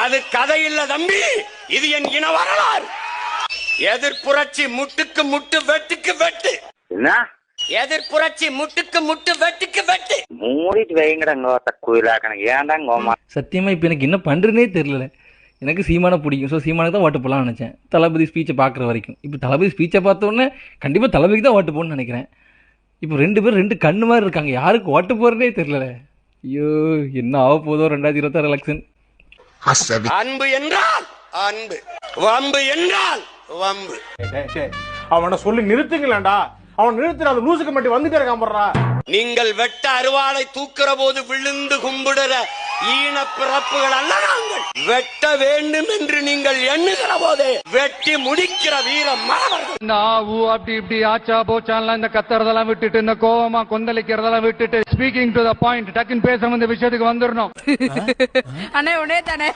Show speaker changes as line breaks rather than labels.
அது கதை இல்ல தம்பி, இது என் இன வரலாறு. எதிர்ப்புரட்சி முட்டுக்கு முட்டு வெட்டுக்கு வெட்டு.
என்ன
எதிர்ப்புரட்சி முட்டுக்கு முட்டு வெட்டுக்கு வெட்டு.
மூடிட்டு வைங்கடங்கோ தக்குயிலாக்கணும் ஏன்டாங்கோமா.
சத்தியமா இப்போ எனக்கு என்ன பண்ணுறதுனே தெரியல. எனக்கு சீமானை பிடிக்கும். ஸோ சீமானுக்கு தான் ஓட்டு போடலாம்னு நினச்சேன், தளபதி ஸ்பீச்சை பார்க்குற வரைக்கும். இப்போ தளபதி ஸ்பீச்சை பார்த்தோன்னே கண்டிப்பாக தளபதிக்கு தான் ஓட்டு போடணும்னு நினைக்கிறேன். இப்போ ரெண்டு பேரும் ரெண்டு கண்ணு மாதிரி இருக்காங்க, யாருக்கு ஓட்டு போகிறதே தெரியல. ஐயோ என்ன ஆக போதோ 2026 எலெக்ஷன்.
அன்பு என்றால் அன்பு, வம்பு என்றால் வம்பு.
அவனை சொல்லி நிறுத்துங்களேன்டா. அவன் நிறுத்துற அந்த லூசுக்கு மட்டும் வந்துட்டே இருக்கான்.
நீங்கள் வெட்ட அருவாளை தூக்குற போது விழுந்து கும்பிடுற ஈன பிறப்புகள் அல்ல நாங்கள். வெட்ட வேண்டும் என்று நீங்கள் எண்ணுகிற போதே வெட்டி முடிக்கிற வீரம் மாணவர்கள்.
இந்த ஆவு அப்படி இப்படி ஆச்சா போச்சான்லாம் இந்த கத்துறதெல்லாம் விட்டுட்டு, இந்த கோவமா கொந்தளிக்கிறதெல்லாம் விட்டுட்டு, ஸ்பீக்கிங் டு த பாயிண்ட், டக்குன்னு பேச வந்த விஷயத்துக்கு வந்துடணும்.
அண்ணே உடனே தானே